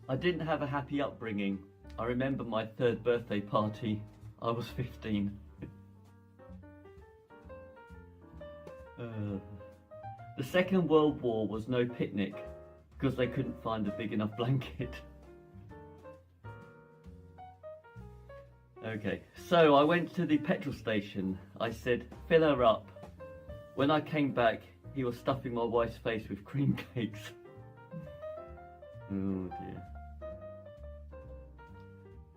I didn't have a happy upbringing. I remember my third birthday party. I was 15. The Second World War was no picnic because they couldn't find a big enough blanket. Okay, so I went to the petrol station. I said, fill her up. When I came back, he was stuffing my wife's face with cream cakes. Oh dear.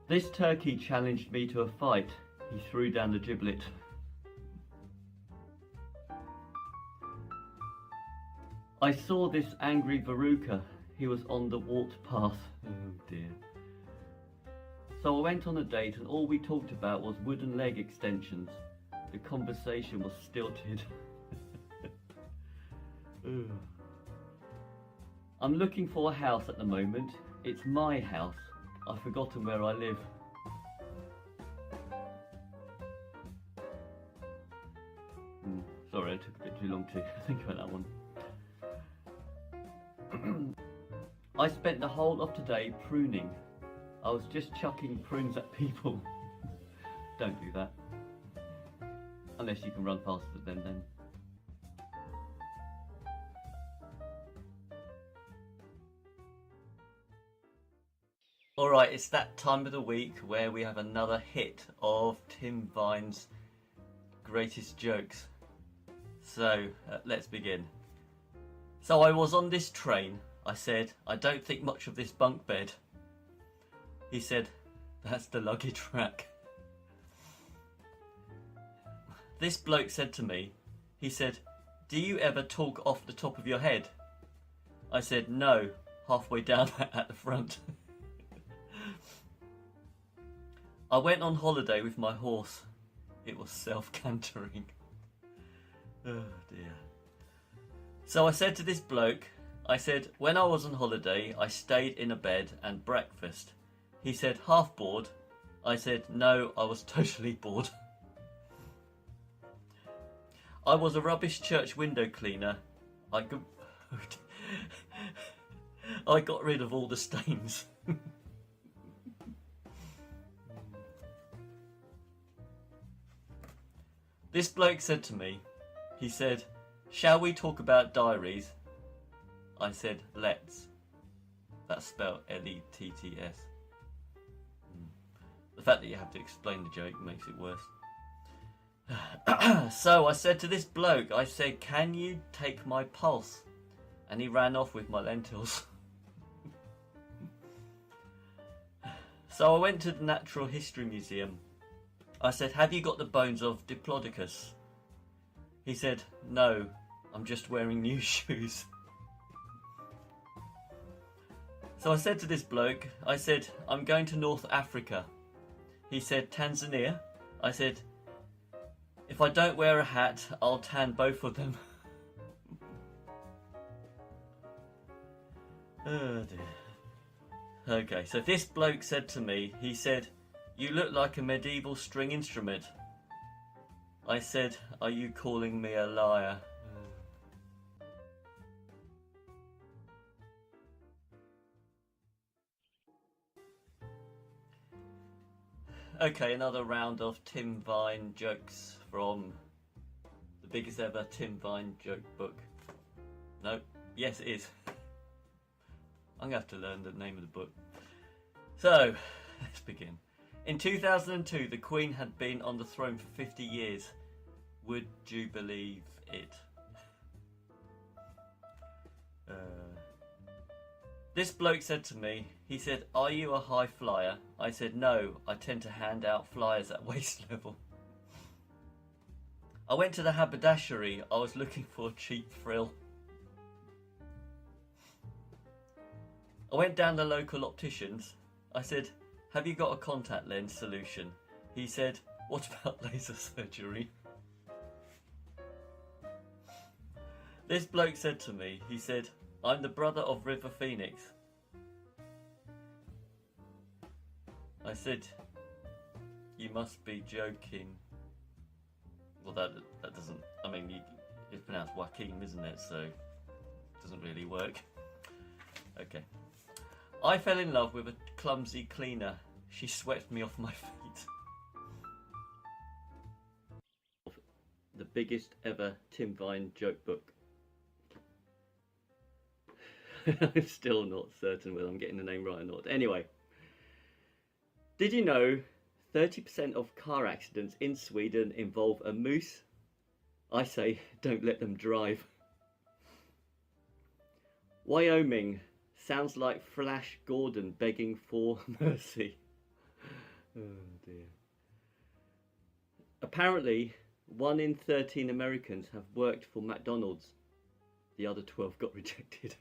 This turkey challenged me to a fight. He threw down the giblet. I saw this angry Veruca. He was on the warpath. Oh dear. So I went on a date and all we talked about was wooden leg extensions. The conversation was stilted. I'm looking for a house at the moment. It's my house. I've forgotten where I live. Sorry, I took a bit too long to think about that one. I spent the whole of today pruning. I was just chucking prunes at people. Don't do that. Unless you can run faster than them. Alright, it's that time of the week where we have another hit of Tim Vine's greatest jokes. So, let's begin. So I was on this train. I said, I don't think much of this bunk bed. He said, that's the luggage rack. This bloke said to me, he said, do you ever talk off the top of your head? I said, no, halfway down at the front. I went on holiday with my horse. It was self-cantering. Oh dear. So I said to this bloke, I said, when I was on holiday, I stayed in a bed and breakfast. He said, half bored. I said, no, I was totally bored. I was a rubbish church window cleaner. I got rid of all the stains. This bloke said to me, he said, shall we talk about diaries? I said, let's. That's spelled L-E-T-T-S. The fact that you have to explain the joke makes it worse. So I said to this bloke, I said, can you take my pulse? And he ran off with my lentils. So I went to the Natural History Museum. I said, have you got the bones of Diplodocus? He said, no, I'm just wearing new shoes. So I said to this bloke, I said, I'm going to North Africa. He said, Tanzania? I said, if I don't wear a hat, I'll tan both of them. Oh dear. Okay, so this bloke said to me, he said, you look like a medieval string instrument. I said, are you calling me a liar? Okay, another round of Tim Vine jokes from the biggest ever Tim Vine joke book. No, yes it is. I'm going to have to learn the name of the book. So, let's begin. In 2002, the Queen had been on the throne for 50 years. Would you believe it? This bloke said to me, he said, are you a high flyer? I said, no, I tend to hand out flyers at waist level. I went to the haberdashery. I was looking for a cheap frill. I went down the local opticians. I said, have you got a contact lens solution? He said, what about laser surgery? This bloke said to me, he said, I'm the brother of River Phoenix. I said, you must be joking. Well, that doesn't, I mean, it's pronounced Joaquin, isn't it? So, it doesn't really work. Okay. I fell in love with a clumsy cleaner. She swept me off my feet. The biggest ever Tim Vine joke book. I'm still not certain whether I'm getting the name right or not. Anyway, did you know 30% of car accidents in Sweden involve a moose? I say, don't let them drive. Wyoming sounds like Flash Gordon begging for mercy. Oh dear. Apparently, 1 in 13 Americans have worked for McDonald's. The other 12 got rejected.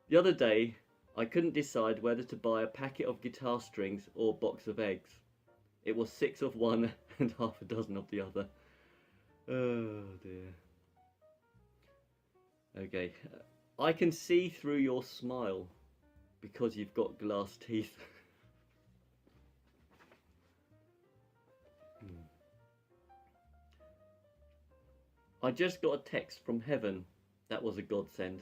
The other day, I couldn't decide whether to buy a packet of guitar strings or a box of eggs. It was 6 of one and half a dozen of the other. Oh dear. Okay, I can see through your smile because you've got glass teeth. I just got a text from heaven. That was a godsend.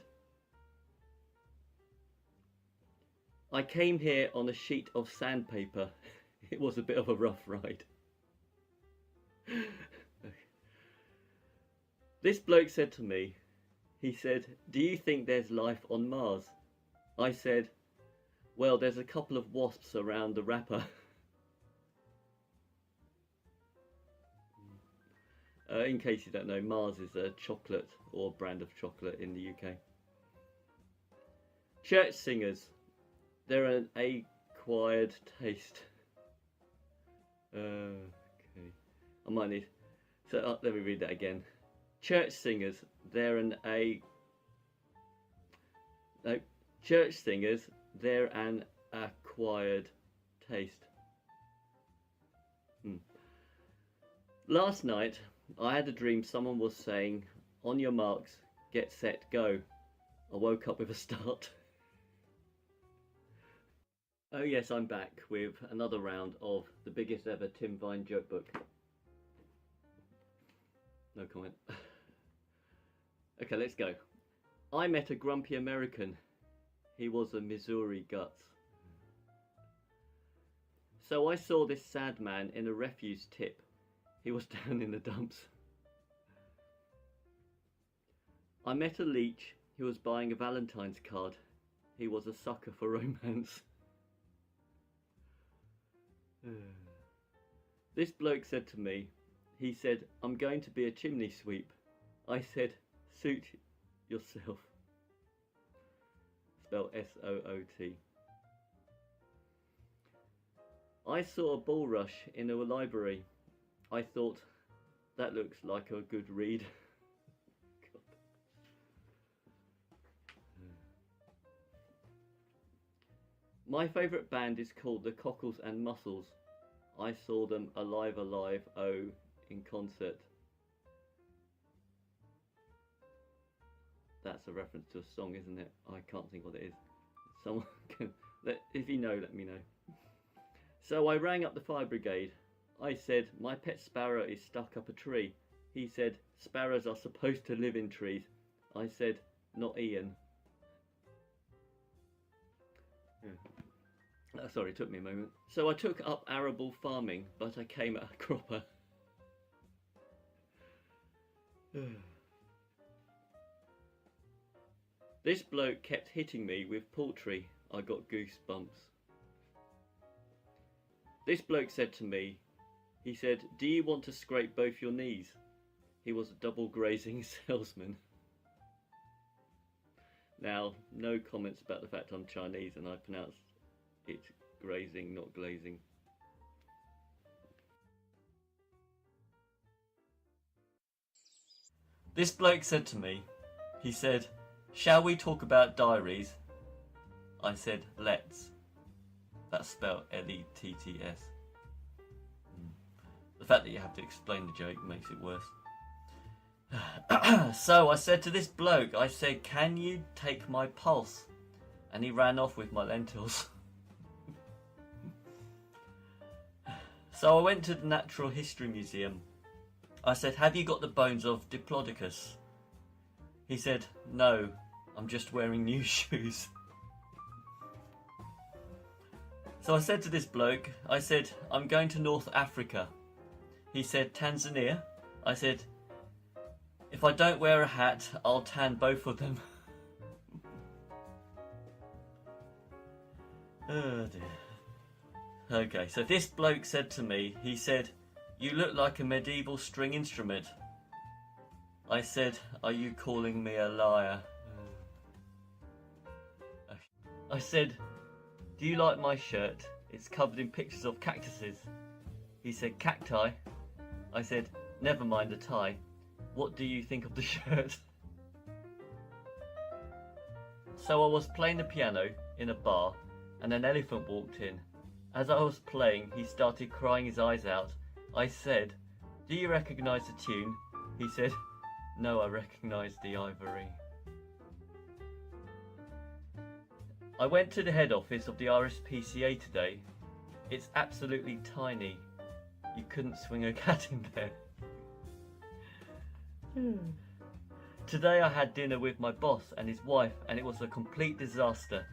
I came here on a sheet of sandpaper. It was a bit of a rough ride. This bloke said to me, he said, do you think there's life on Mars? I said, well, there's a couple of wasps around the wrapper. In case you don't know, Mars is a chocolate or brand of chocolate in the UK. Church singers, they're an acquired taste. Okay, I might need. So let me read that again. Church singers, they're an church singers, they're an acquired taste. Last night, I had a dream someone was saying, on your marks, get set, go. I woke up with a start. Oh yes, I'm back with another round of the biggest ever Tim Vine joke book. No comment. Okay, let's go. I met a grumpy American. He was a Missouri Guts. So I saw this sad man in a refuse tip. He was down in the dumps. I met a leech. He was buying a Valentine's card. He was a sucker for romance. This bloke said to me, he said, I'm going to be a chimney sweep. I said, suit yourself. Spelled S-O-O-T. I saw a bulrush in a library. I thought, that looks like a good read. My favourite band is called the Cockles and Mussels. I saw them alive, oh, in concert. That's a reference to a song, isn't it? I can't think what it is. Someone can, if you know, let me know. So I rang up the fire brigade. I said, my pet sparrow is stuck up a tree. He said, sparrows are supposed to live in trees. I said, not Ian. Sorry, it took me a moment. So I took up arable farming, but I came at a cropper. This bloke kept hitting me with poultry. I got goosebumps. This bloke said to me, he said, do you want to scrape both your knees? He was a double grazing salesman. Now, no comments about the fact I'm Chinese and I pronounce it grazing, not glazing. This bloke said to me, he said, shall we talk about diaries? I said, let's. That's spelled L-E-T-T-S. The fact that you have to explain the joke makes it worse. So I said to this bloke, I said, can you take my pulse? And he ran off with my lentils. So I went to the Natural History Museum. I said, have you got the bones of Diplodocus? He said, no. I'm just wearing new shoes. So I said to this bloke, I said, I'm going to North Africa. He said, Tanzania? I said, if I don't wear a hat, I'll tan both of them. Oh dear. Okay, so this bloke said to me, he said, you look like a medieval string instrument. I said, are you calling me a liar? I said, do you like my shirt? It's covered in pictures of cactuses. He said, cacti? I said, never mind the tie. What do you think of the shirt? So I was playing the piano in a bar and an elephant walked in. As I was playing, he started crying his eyes out. I said, do you recognise the tune? He said, no, I recognise the ivory. I went to the head office of the RSPCA today. It's absolutely tiny. You couldn't swing a cat in there. Today I had dinner with my boss and his wife and it was a complete disaster.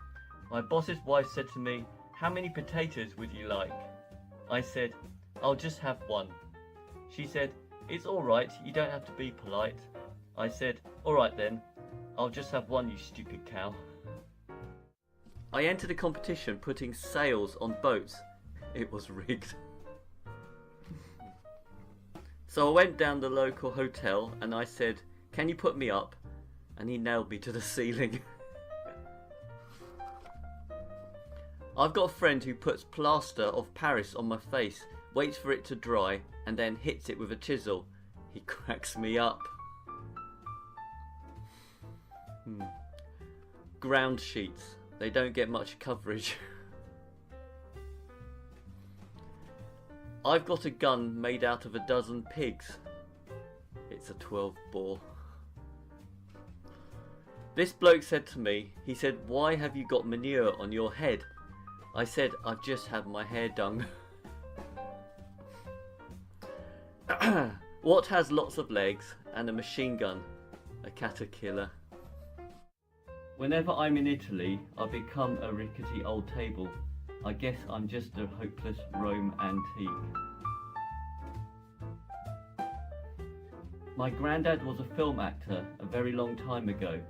My boss's wife said to me, how many potatoes would you like? I said, I'll just have one. She said, it's alright, you don't have to be polite. I said, alright then, I'll just have one, you stupid cow. I entered a competition putting sails on boats. It was rigged. So I went down the local hotel and I said, can you put me up? And he nailed me to the ceiling. I've got a friend who puts plaster of Paris on my face, waits for it to dry and then hits it with a chisel. He cracks me up. Ground sheets. They don't get much coverage. I've got a gun made out of a dozen pigs. It's a 12 bore. This bloke said to me, he said, why have you got manure on your head? I said, I've just had my hair done. What has lots of legs and a machine gun? A caterpillar. Whenever I'm in Italy, I become a rickety old table. I guess I'm just a hopeless Rome antique. My granddad was a film actor a very long time ago.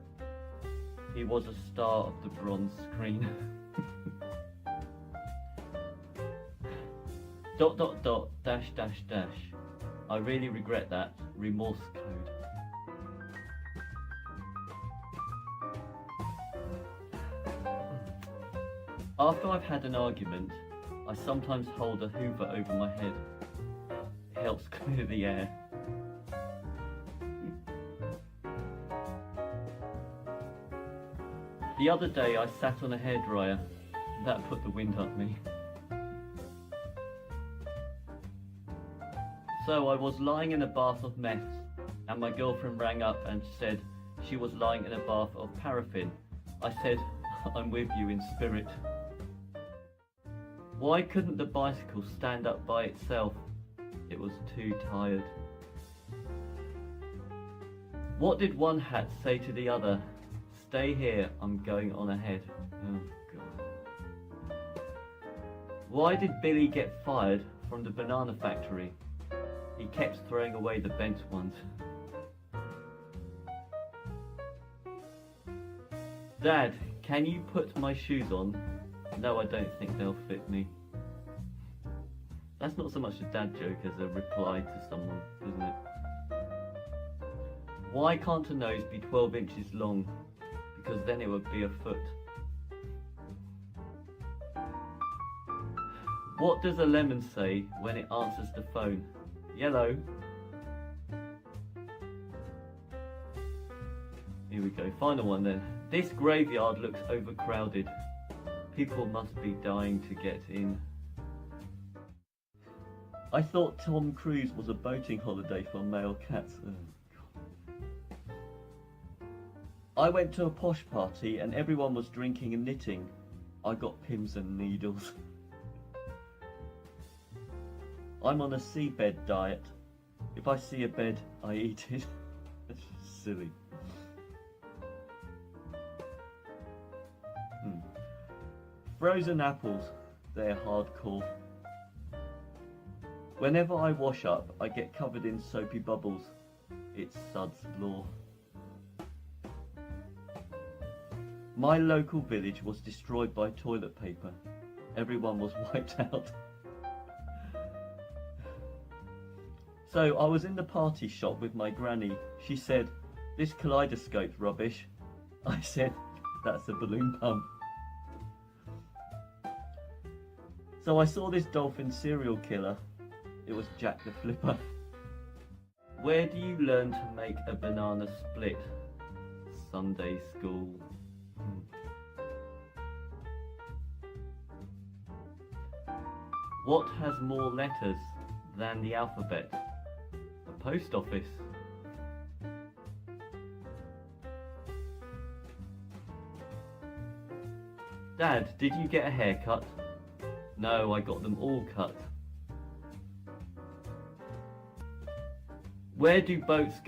He was a star of the bronze screen. ... dash dash dash. I really regret that. Remorse code. After I've had an argument, I sometimes hold a hoover over my head. It helps clear the air. The other day I sat on a hairdryer. That put the wind up me. So I was lying in a bath of meth and my girlfriend rang up and said she was lying in a bath of paraffin. I said, I'm with you in spirit. Why couldn't the bicycle stand up by itself? It was too tired. What did one hat say to the other? Stay here, I'm going on ahead. Oh God. Why did Billy get fired from the banana factory? He kept throwing away the bent ones. Dad, can you put my shoes on? No, I don't think they'll fit me. That's not so much a dad joke as a reply to someone, isn't it? Why can't a nose be 12 inches long? Because then it would be a foot. What does a lemon say when it answers the phone? Yellow. Here we go, final one then. This graveyard looks overcrowded. People must be dying to get in. I thought Tom Cruise was a boating holiday for male cats. Oh, God. I went to a posh party and everyone was drinking and knitting. I got pins and needles. I'm on a seabed diet. If I see a bed, I eat it. That's silly. Frozen apples, they're hardcore. Whenever I wash up, I get covered in soapy bubbles. It's Sud's Law. My local village was destroyed by toilet paper. Everyone was wiped out. So I was in the party shop with my granny. She said, "This kaleidoscope's rubbish." I said, "That's a balloon pump." So I saw this dolphin serial killer. It was Jack the Flipper. Where do you learn to make a banana split? Sunday school. What has more letters than the alphabet? A post office. Dad, did you get a haircut? No, I got them all cut. Where do boats go?